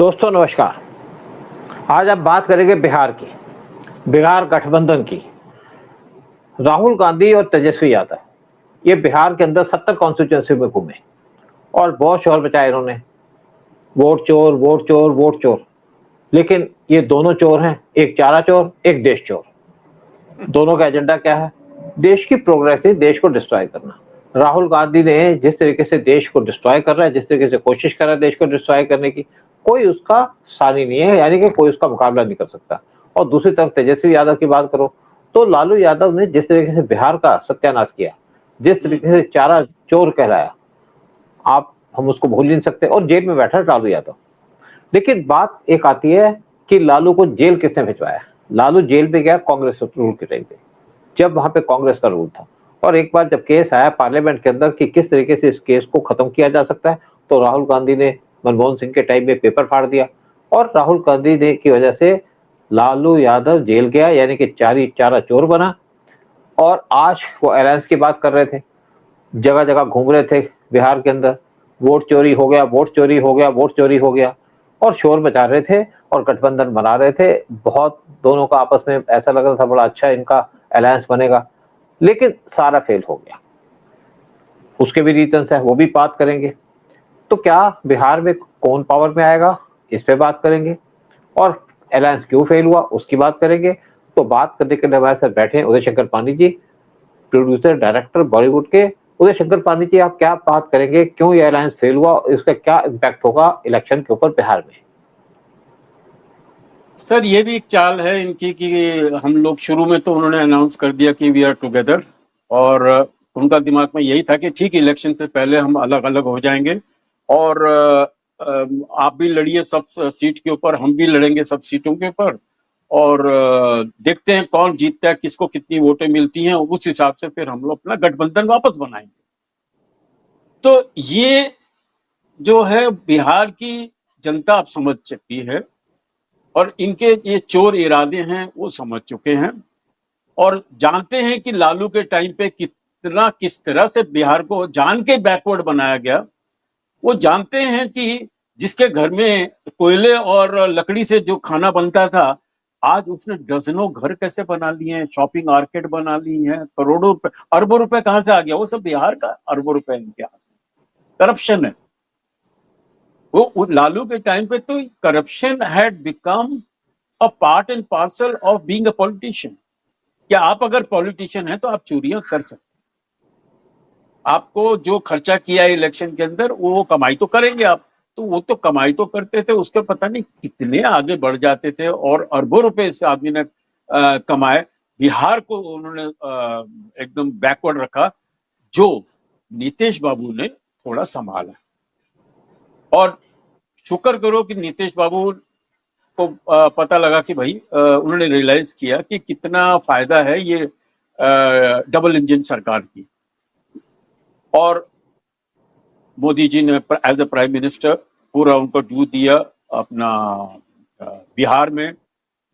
दोस्तों नमस्कार। आज हम बात करेंगे बिहार की, बिहार गठबंधन की। राहुल गांधी और तेजस्वी यादव ये बिहार के अंदर 70 कॉन्स्टिट्यूएंसी में घूमे और बहुत शोर मचाया इन्होंने, वोट चोर, वोट चोर, वोट चोर। लेकिन ये दोनों चोर हैं, एक चारा चोर, एक देश चोर। दोनों का एजेंडा क्या है? देश की प्रोग्रेस से देश को डिस्ट्रॉय करना। राहुल गांधी ने जिस तरीके से देश को डिस्ट्रॉय कर रहा है, जिस तरीके से कोशिश कर रहा है देश को डिस्ट्रॉय करने की, कोई उसका सानी नहीं है, यानी कि कोई उसका मुकाबला नहीं कर सकता। और दूसरी तरफ तेजस्वी यादव की बात करो तो लालू यादव ने जिस तरीके से बिहार का सत्यानाश किया, जिस तरीके से चारा चोर कहलाया, आप हम उसको भूल नहीं सकते। और जेल में बैठा लालू यादव। लेकिन बात एक आती है कि लालू को जेल किसने भिजवाया? लालू जेल पे गया कांग्रेस रूल के टाइम पे, जब वहां पे कांग्रेस का रूल था। और एक बार जब केस आया पार्लियामेंट के अंदर कि किस तरीके से इस केस को खत्म किया जा सकता है, तो राहुल गांधी ने मनमोहन सिंह के टाइम में पेपर फाड़ दिया और राहुल गांधी ने की वजह से लालू यादव जेल गया, यानी कि चारा चोर बना। और आज वो अलायंस की बात कर रहे थे, जगह जगह घूम रहे थे बिहार के अंदर, वोट चोरी हो गया, वोट चोरी हो गया, वोट चोरी हो गया, और शोर मचा रहे थे और गठबंधन बना रहे थे। बहुत दोनों का आपस में ऐसा लग रहा था बड़ा अच्छा इनका अलायंस बनेगा, लेकिन सारा फेल हो गया। उसके भी रीजंस है, वो भी बात करेंगे। तो क्या बिहार में कौन पावर में आएगा, इस पे बात करेंगे। और अलायंस क्यों फेल हुआ, उसकी बात करेंगे। तो बात करने के लिए हमारे साथ बैठे हैं उदय शंकर पांडे जी, प्रोड्यूसर डायरेक्टर बॉलीवुड के। उदय शंकर पांडे जी, आप क्या बात करेंगे, क्यों ये अलायंस फेल हुआ, इसका क्या इम्पैक्ट होगा इलेक्शन के ऊपर बिहार में? सर, ये भी एक चाल है इनकी कि हम लोग शुरू में तो उन्होंने अनाउंस कर दिया कि वी आर टुगेदर, और उनका दिमाग में यही था कि ठीक इलेक्शन से पहले हम अलग अलग हो जाएंगे और आप भी लड़िए सब सीट के ऊपर, हम भी लड़ेंगे सब सीटों के ऊपर, और देखते हैं कौन जीतता है, किसको कितनी वोटें मिलती हैं, उस हिसाब से फिर हम लोग अपना गठबंधन वापस बनाएंगे। तो ये जो है बिहार की जनता अब समझ चुकी है और इनके ये चोर इरादे हैं वो समझ चुके हैं और जानते हैं कि लालू के टाइम पे किस तरह से बिहार को जान के बैकवर्ड बनाया गया। वो जानते हैं कि जिसके घर में कोयले और लकड़ी से जो खाना बनता था, आज उसने डजनों घर कैसे बना लिए हैं, शॉपिंग आर्केड बना ली हैं, करोड़ों रुपए, अरबों रुपए कहां से आ गया? वो सब बिहार का अरबों रुपए इनके हाथ में। करप्शन है वो लालू के टाइम पे, तो corruption had become a part and parcel of being a politician. क्या आप अगर पॉलिटिशियन हैं तो आप चोरियां कर सकते हैं। आपको जो खर्चा किया है इलेक्शन के अंदर वो कमाई तो करेंगे आप, तो वो तो कमाई तो करते थे, उसके पता नहीं कितने आगे बढ़ जाते थे और अरबों रुपए इस आदमी ने कमाए। बिहार को उन्होंने एकदम बैकवर्ड रखा, जो नीतीश बाबू ने थोड़ा संभाला। और शुक्र करो कि नीतीश बाबू को पता लगा कि भाई उन्होंने रियलाइज किया कि कितना फायदा है ये डबल इंजन सरकार की। और मोदी जी ने एज अ प्राइम मिनिस्टर पूरा उनको ड्यू दिया अपना बिहार में।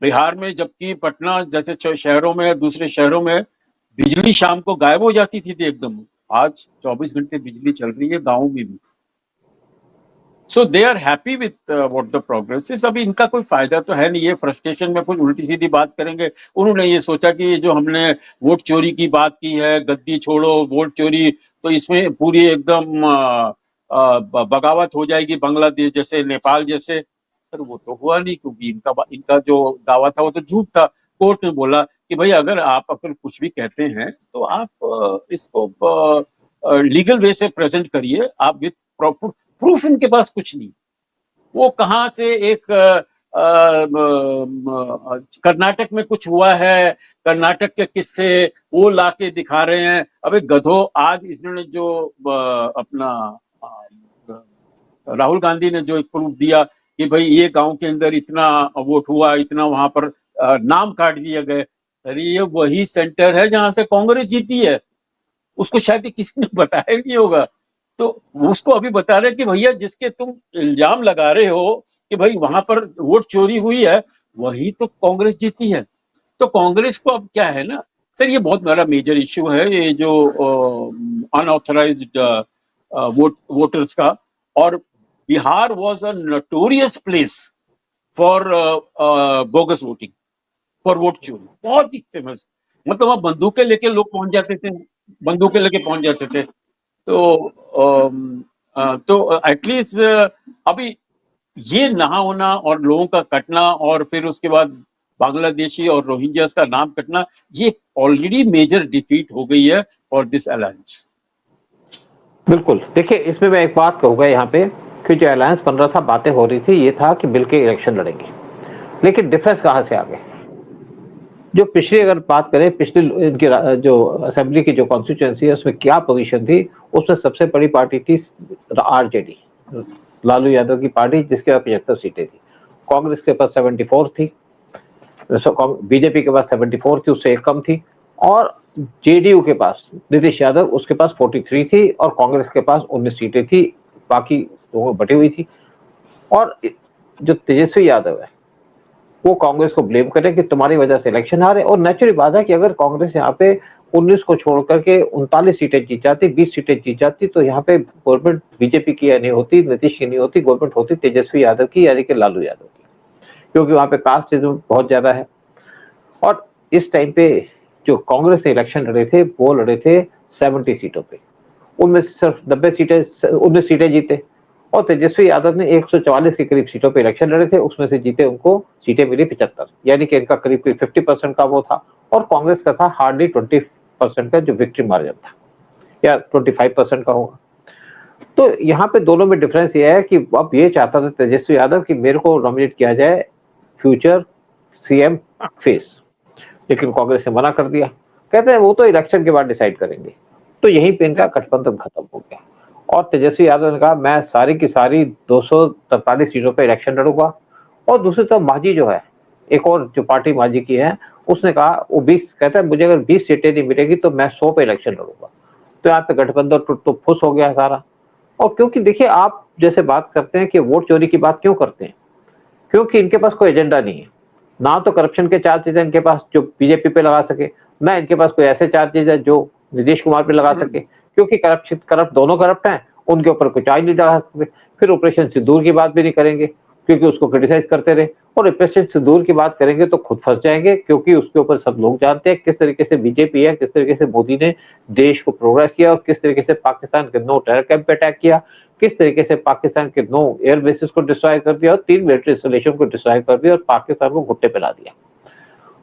जबकि पटना जैसे शहरों में, दूसरे शहरों में बिजली शाम को गायब हो जाती थी एकदम, आज 24 घंटे बिजली चल रही है गाँव में भी। So they are happy with what the progress is. अभी इनका कोई फायदा तो है नहीं, ये फ्रस्ट्रेशन में कुछ उल्टी सीधी बात करेंगे। उन्होंने ये सोचा कि ये जो हमने वोट चोरी की बात की है, गद्दी छोड़ो वोट चोरी, तो इसमें पूरी एकदम बगावत हो जाएगी बांग्लादेश जैसे, नेपाल जैसे। सर वो तो हुआ नहीं, क्योंकि इनका जो दावा था वो तो झूठ था। कोर्ट ने बोला कि भाई अगर कुछ भी कहते हैं तो आप इसको लीगल वे से प्रेजेंट करिए, आप विथ प्रॉपर प्रूफ। इनके पास कुछ नहीं। वो कहां से एक कर्नाटक में कुछ हुआ है, कर्नाटक के किस्से वो लाके दिखा रहे हैं। अबे गधो, आज इन्होंने जो अपना राहुल गांधी ने जो एक प्रूफ दिया कि भाई ये गांव के अंदर इतना वोट हुआ, इतना वहां पर नाम काट दिए गए। अरे ये वही सेंटर है जहां से कांग्रेस जीती है। उसको शायद किसी ने बताया नहीं होगा, तो उसको अभी बता रहे कि भैया जिसके तुम इल्जाम लगा रहे हो कि भाई वहां पर वोट चोरी हुई है, वही तो कांग्रेस जीती है। तो कांग्रेस को अब क्या है ना सर, ये बहुत बड़ा मेजर इश्यू है ये जो अनऑथराइज्ड वोटर्स का। और Bihar was a notorious place for bogus voting, for vote चोरी, बहुत ही फेमस। मतलब वहां बंदूकें लेके लोग पहुंच जाते थे, बंदूकें लेके पहुंच जाते थे। तो एटलीस्ट अभी ये नहा होना और लोगों का कटना और फिर उसके बाद बांग्लादेशी और रोहिंग्यास का नाम कटना, ये ऑलरेडी मेजर डिफीट हो गई है फॉर दिस अलायंस। बिल्कुल, देखिए इसमें मैं एक बात कहूंगा यहाँ पे कि जो अलायंस बन रहा था, बातें हो रही थी, ये था कि मिलके इलेक्शन लड़ेंगे, लेकिन डिफरेंस कहाँ से आ गए? जो पिछली अगर बात करें, पिछली इनकी जो असेंबली की जो कॉन्स्टिट्यूएंसी है उसमें क्या पोजीशन थी, उसमें सबसे बड़ी पार्टी थी आरजेडी, लालू यादव की पार्टी, जिसके पास 75 सीटें थी। कांग्रेस के पास 74 थी, बीजेपी के पास 74 थी, उससे एक कम थी, और जेडीयू के पास नीतीश यादव, उसके पास 43 थी, और कांग्रेस के पास 19 सीटें थी, बाकी दोनों बटी हुई थी। और जो तेजस्वी यादव है वो कांग्रेस को ब्लेम करे कि तुम्हारी वजह से इलेक्शन हारे, और नेचुरल बात है कि अगर कांग्रेस यहाँ पे 19 को छोड़ करके 39 सीटें जीत जाती, 20 सीटें जीत जाती, तो यहाँ पे गवर्नमेंट बीजेपी की नहीं होती, नीतीश की नहीं होती, गवर्नमेंट होती तेजस्वी यादव की, यानी कि लालू यादव की, क्योंकि वहां पे कास्टिज्म बहुत ज्यादा है। और इस टाइम पे जो कांग्रेस ने इलेक्शन लड़े थे वो लड़े थे 70 सीटों पे, उनमें से सिर्फ 90 सीटें, 19 सीटें जीते, और तेजस्वी यादव ने 144 के करीब सीटों पे इलेक्शन लड़े थे, उसमें से जीते उनको सीटें मिली 75, यानी कि इनका करीब 50% का वो था, और कांग्रेस का था हार्डली 20% का जो विक्ट्री मार्जिन था, या 25% का होगा। तो यहाँ पे दोनों में डिफरेंस ये है कि अब ये चाहता था तेजस्वी यादव कि मेरे को नॉमिनेट किया जाए फ्यूचर सीएम फेस, लेकिन कांग्रेस ने मना कर दिया, कहते हैं वो तो इलेक्शन के बाद डिसाइड करेंगे। तो यहीं पे इनका गठबंधन खत्म हो गया, और तेजस्वी यादव ने कहा मैं सारी की सारी 243 सीटों पे इलेक्शन लड़ूंगा। और दूसरी तरफ मांझी जो है, एक और जो पार्टी मांझी की है, उसने कहा वो 20, कहता है मुझे अगर 20 सीटें नहीं मिलेगी तो मैं 100 पे इलेक्शन लड़ूंगा। तो यहाँ पे गठबंधन तो फुस हो गया सारा। और क्योंकि देखिए, आप जैसे बात करते हैं कि वोट चोरी की बात क्यों करते हैं, क्योंकि इनके पास कोई एजेंडा नहीं है, ना तो करप्शन के चार्जेस है इनके पास जो बीजेपी पे लगा सके, ना इनके पास कोई ऐसे चार्जेस है जो नीतीश कुमार पे लगा सके, क्योंकि करप्ट दोनों करप्ट हैं, उनके ऊपर कोई चार्ज नहीं लगा सकते। फिर ऑपरेशन सिंदूर की बात भी नहीं करेंगे, क्योंकि उसको क्रिटिसाइज करते रहे, और ऑपरेशन सिंदूर की बात करेंगे तो खुद फंस जाएंगे, क्योंकि उसके ऊपर सब लोग जानते हैं किस तरीके से बीजेपी है, किस तरीके से मोदी ने देश को प्रोग्रेस किया, और किस तरीके से पाकिस्तान के 9 टेरर कैंप पे अटैक किया, किस तरीके से पाकिस्तान के 9 एयर बेसिस को डिस्ट्रॉय कर दिया, और 3 मिलिट्री इंस्टॉलेशन को डिस्ट्रॉय कर दिया, और पाकिस्तान को घुट्टे पे ला दिया।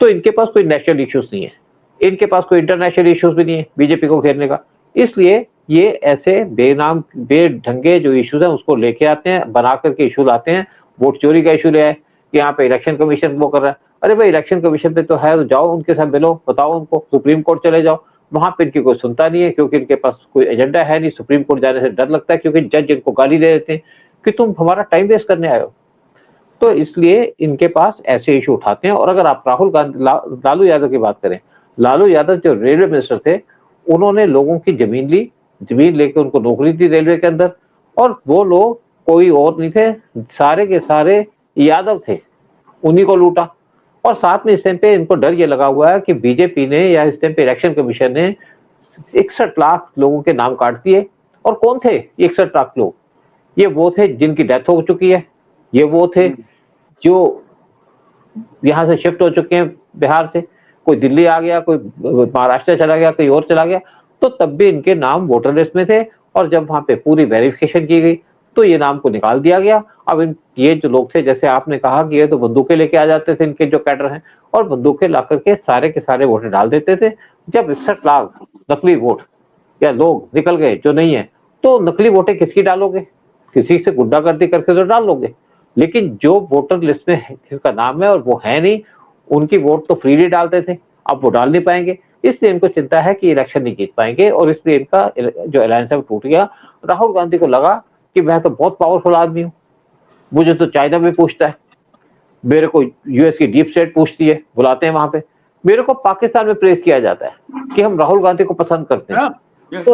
तो इनके पास कोई नेशनल इश्यूज नहीं है, इनके पास कोई इंटरनेशनल इश्यूज भी नहीं है बीजेपी को घेरने का। इसलिए ये ऐसे बेनाम बेढंगे जो इश्यूज हैं उसको लेके आते हैं, बना करके इशू लाते हैं। वोट चोरी का इशू ले आए कि यहाँ पे इलेक्शन कमीशन वो कर रहा है। अरे भाई, इलेक्शन कमीशन पे तो है, तो जाओ उनके साथ मिलो, बताओ उनको, सुप्रीम कोर्ट चले जाओ, वहां पे इनकी कोई सुनता नहीं है, क्योंकि इनके पास कोई एजेंडा है नहीं। सुप्रीम कोर्ट जाने से डर लगता है, क्योंकि जज इनको गाली दे देते हैं कि तुम हमारा टाइम वेस्ट करने आए हो। तो इसलिए इनके पास ऐसे इशू उठाते हैं। और अगर आप राहुल गांधी लालू यादव की बात करें, लालू यादव जो रेलवे मिनिस्टर थे, उन्होंने लोगों की जमीन ली, जमीन लेके उनको नौकरी दी रेलवे के अंदर, और वो लोग कोई और नहीं थे, सारे के सारे यादव थे, उन्हीं को लूटा। और साथ में इस टाइम पे इनको डर ये लगा हुआ है कि बीजेपी ने या इस टाइम पे इलेक्शन कमीशन ने 61 लाख लोगों के नाम काट दिए। और कौन थे 61 लाख लोग? ये वो थे जिनकी डेथ हो चुकी है, ये वो थे जो यहाँ से शिफ्ट हो चुके हैं बिहार से, कोई दिल्ली आ गया, कोई महाराष्ट्र चला गया, कोई और चला गया, तो तब भी इनके नाम वोटर लिस्ट में थे। और जब वहां पे पूरी वेरिफिकेशन की गई तो ये नाम को निकाल दिया गया। अब ये जो लोग थे, जैसे आपने कहा कि ये तो बंदूकें लेके आ जाते थे, इनके जो कैडर हैं, और बंदूकें ला करके सारे के सारे वोट डाल देते थे। जब 61 लाख नकली वोट या लोग निकल गए जो नहीं है, तो नकली वोटें किसकी डालोगे? किसी से गुंडागर्दी करके तो डाल लोगे, लेकिन जो वोटर लिस्ट में जिनका नाम है और वो है नहीं, उनकी वोट तो फ्रीली डालते थे, अब वो डाल नहीं पाएंगे। इसलिए इनको चिंता है कि इलेक्शन नहीं जीत पाएंगे, और इसलिए इनका जो अलायंस है वो टूट गया। राहुल गांधी को लगा कि मैं तो बहुत पावरफुल आदमी हूँ, मुझे तो चाइना में पूछता है, मेरे को यूएस की डीप स्टेट पूछती है, बुलाते हैं वहां पे, मेरे को पाकिस्तान में प्रेस किया जाता है कि हम राहुल गांधी को पसंद करते हैं।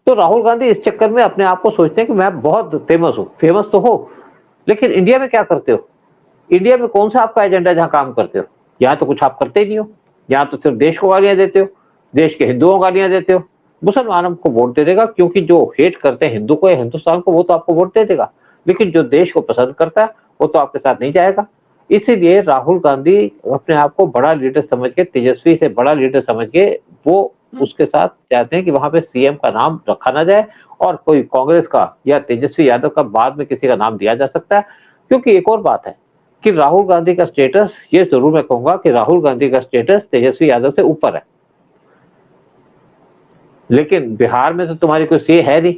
तो राहुल गांधी इस चक्कर में अपने आप को सोचते हैं कि मैं बहुत फेमस हूँ। फेमस तो हो, लेकिन इंडिया में क्या करते हो? इंडिया में कौन सा आपका एजेंडा जहां काम करते हो? यहाँ तो कुछ आप करते ही नहीं हो, यहाँ तो सिर्फ देश को गालियां देते हो, देश के हिंदुओं को गालियां देते हो, मुसलमान को वोट दे देगा, क्योंकि जो हेट करते हैं हिंदू को या हिंदुस्तान को वो तो आपको वोट दे देगा, लेकिन जो देश को पसंद करता है वो तो आपके साथ नहीं जाएगा। इसीलिए राहुल गांधी अपने आप को बड़ा लीडर समझ के, तेजस्वी से बड़ा लीडर समझ के वो उसके साथ चाहते हैं कि वहां पे सीएम का नाम रखा ना जाए और कोई कांग्रेस का या तेजस्वी यादव का बाद में किसी का नाम दिया जा सकता है। क्योंकि एक और बात है कि राहुल गांधी का स्टेटस, ये जरूर मैं कहूंगा कि राहुल गांधी का स्टेटस तेजस्वी यादव से ऊपर है, लेकिन बिहार में तो तुम्हारी कोई से है नहीं,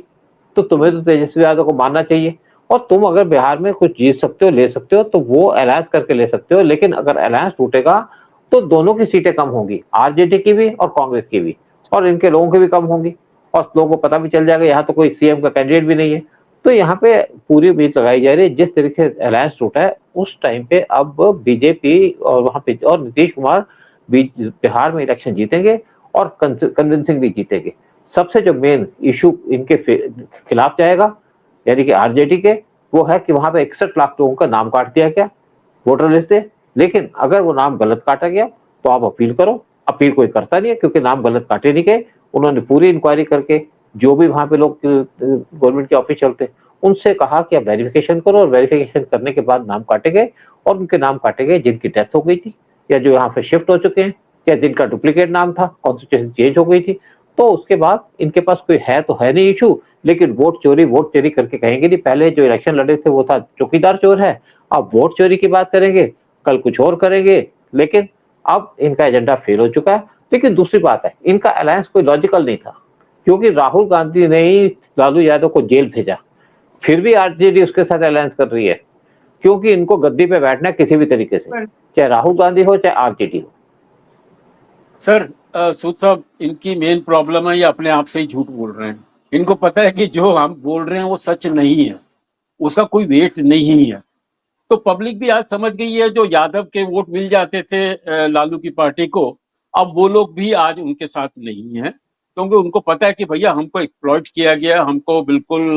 तो तुम्हें तो तेजस्वी यादव को मानना चाहिए। और तुम अगर बिहार में कुछ जीत सकते हो, ले सकते हो, तो वो अलायंस करके ले सकते हो, लेकिन अगर अलायंस टूटेगा तो दोनों की सीटें कम होंगी, आरजेडी की भी और कांग्रेस की भी, और इनके लोगों की भी कम होंगी, और लोगों को पता भी चल जाएगा यहाँ तो कोई सीएम का कैंडिडेट भी नहीं है। तो यहाँ पे पूरी उम्मीद लगाई जा रही है, जिस तरीके से अलायंस टूटा है उस टाइम पे अब बीजेपी और वहां पे और नीतीश कुमार बिहार में इलेक्शन जीतेंगे और कन्विंसिंगली जीतेंगे। सबसे जो मेन इशू इनके खिलाफ जाएगा, यानी कि आरजेडी के, वो है कि वहां पे 61 लाख लोगों का नाम काट दिया गया वोटर लिस्ट से। लेकिन अगर वो नाम गलत काटा गया तो आप अपील करो, अपील कोई करता नहीं है, क्योंकि नाम गलत काटे नहीं गए। उन्होंने पूरी इंक्वायरी करके जो भी वहां पे लोग गवर्नमेंट के ऑफिस चलते उनसे कहा कि आप वेरिफिकेशन करो, और वेरिफिकेशन करने के बाद नाम काटे गए, और उनके नाम काटे गए जिनकी डेथ हो गई थी या जो यहाँ पे शिफ्ट हो चुके हैं या जिनका डुप्लीकेट नाम था, कॉन्स्टिट्यूशन चेंज हो गई थी। तो उसके बाद इनके पास कोई है तो है नहीं इशू, लेकिन वोट चोरी करके कहेंगे नहीं। पहले जो इलेक्शन लड़े थे वो था चौकीदार चोर है, अब वोट चोरी की बात करेंगे, कल कुछ और करेंगे। लेकिन अब इनका एजेंडा फेल हो चुका है। लेकिन दूसरी बात है, इनका अलायंस कोई लॉजिकल नहीं था, क्योंकि राहुल गांधी ने ही लालू यादव को जेल भेजा, फिर भी आरजेडी उसके साथ अलायंस कर रही है, क्योंकि इनको गद्दी पे बैठना है किसी भी तरीके से, चाहे राहुल गांधी हो चाहे आरजेडी हो। सर सूद साहब, इनकी मेन प्रॉब्लम है ये अपने आप से ही झूठ बोल रहे हैं। इनको पता है कि जो हम बोल रहे हैं वो सच नहीं है, उसका कोई वेट नहीं है। तो पब्लिक भी आज समझ गई है, जो यादव के वोट मिल जाते थे लालू की पार्टी को, अब वो लोग भी आज उनके साथ नहीं है, क्योंकि उनको पता है कि भैया हमको एक्सप्लॉइट किया गया, हमको बिल्कुल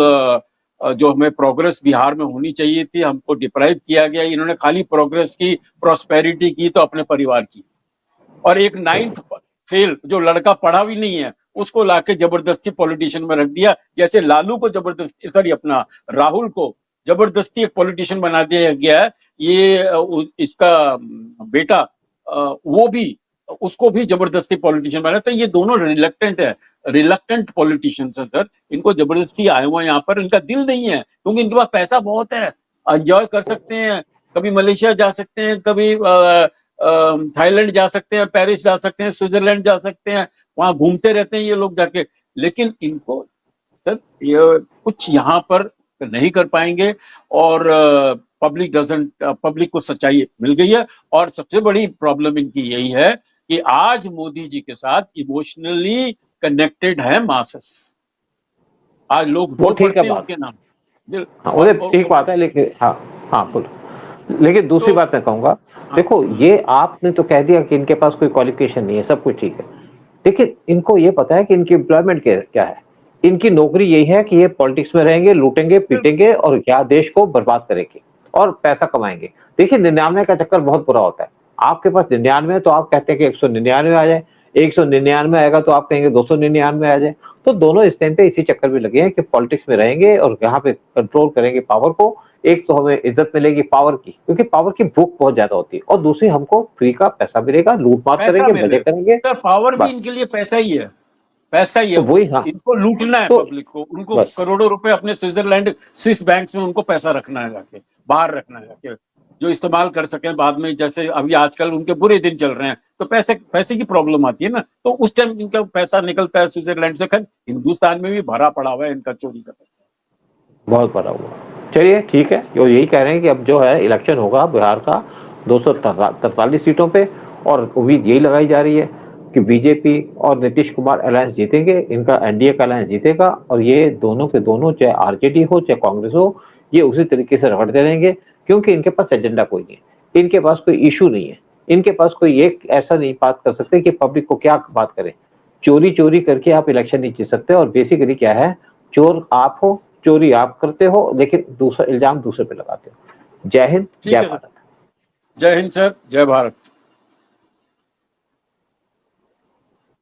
जो हमें प्रोग्रेस बिहार में होनी चाहिए थी हमको डिप्राइव किया गया। इन्होंने खाली प्रोग्रेस की, प्रॉस्पेरिटी की तो अपने परिवार की। और एक 9th फेल जो लड़का पढ़ा भी नहीं है उसको लाके जबरदस्ती पॉलिटिशियन में रख दिया, जैसे लालू को जबरदस्ती, सॉरी अपना राहुल को जबरदस्ती एक पॉलिटिशियन बना दिया गया है। ये इसका बेटा वो भी, उसको भी जबरदस्ती पॉलिटिशियन बना। तो ये दोनों रिलक्टेंट है, रिलक्टेंट पॉलिटिशियंस है सर। इनको जबरदस्ती आए हुए यहाँ पर, इनका दिल नहीं है, क्योंकि इनके पास पैसा बहुत है, एंजॉय कर सकते हैं, कभी मलेशिया जा सकते हैं, कभी थाईलैंड जा सकते हैं, पेरिस जा सकते हैं, स्विट्जरलैंड जा सकते हैं, वहां घूमते रहते हैं ये लोग जाके। लेकिन इनको सर ये कुछ यहाँ पर नहीं कर पाएंगे। और पब्लिक को सच्चाई मिल गई है। और सबसे बड़ी प्रॉब्लम इनकी यही है कि आज मोदी जी के साथ इमोशनली कनेक्टेड है मासेस। आज लोग वो रो ठीक पड़ते है हैं बात, उनके नाम। हाँ वो ठीक बात है, लेकिन हाँ, हाँ बोलो। लेकिन दूसरी तो बात मैं कहूंगा, हाँ, देखो ये आपने तो कह दिया कि इनके पास कोई क्वालिफिकेशन नहीं है, सब कुछ ठीक है, लेकिन इनको ये पता है कि इनकी एम्प्लॉयमेंट क्या है। इनकी नौकरी यही है कि ये पॉलिटिक्स में रहेंगे, लूटेंगे, पीटेंगे और क्या देश को बर्बाद करेंगे और पैसा कमाएंगे। देखिए 99 का चक्कर बहुत बुरा होता है। आपके पास 99 तो आप कहते हैं कि 199 आ जाए, 199 आएगा तो आप कहेंगे 299 आ जाए। तो दोनों इस टाइम पे इसी चक्कर में लगे हैं कि पॉलिटिक्स में रहेंगे और यहाँ पे कंट्रोल करेंगे पावर को। एक तो हमें इज्जत मिलेगी पावर की, क्योंकि पावर की भूख बहुत ज्यादा होती है, और दूसरी हमको फ्री का पैसा मिलेगा, लूटमार पैसा करेंगे, मजे मिले करेंगे, सर, पावर भी बस। इनके लिए पैसा ही है, पैसा ही है। तो वही, हाँ, इनको लूटना है तो पब्लिक को, उनको बस करोड़ों रुपए अपने स्विट्जरलैंड स्विस बैंक्स में उनको पैसा रखना है जाके, बाहर रखना है जाके, जो इस्तेमाल कर सकें बाद में। जैसे अभी आजकल उनके बुरे दिन चल रहे हैं तो पैसे की प्रॉब्लम आती है ना, तो उस टाइम इनका पैसा निकलता है स्विट्जरलैंड से। खैर हिंदुस्तान में भी भरा पड़ा हुआ है इनका चोरी का पैसा। बहुत बड़ा हुआ। चलिए ठीक है, जो यही कह रहे हैं कि अब जो है इलेक्शन होगा बिहार का 243 सीटों पे, और उम्मीद यही लगाई जा रही है कि बीजेपी और नीतीश कुमार अलायंस जीतेंगे, इनका एनडीए का अलायंस जीतेगा, और ये दोनों के दोनों, चाहे आरजेडी हो चाहे कांग्रेस हो, ये उसी तरीके से रगड़ते रहेंगे, क्योंकि इनके पास एजेंडा कोई नहीं है, इनके पास कोई इशू नहीं है, इनके पास कोई एक ऐसा नहीं बात कर सकते कि पब्लिक को क्या बात करें। चोरी चोरी करके आप इलेक्शन नहीं जीत सकते, और बेसिकली क्या है, चोर आप हो, चोरी आप करते हो, लेकिन दूसरा इल्जाम दूसरे पे लगाते हो। जय हिंद, ठीक जय है सर, भारत। जय हिंद सर, जय भारत।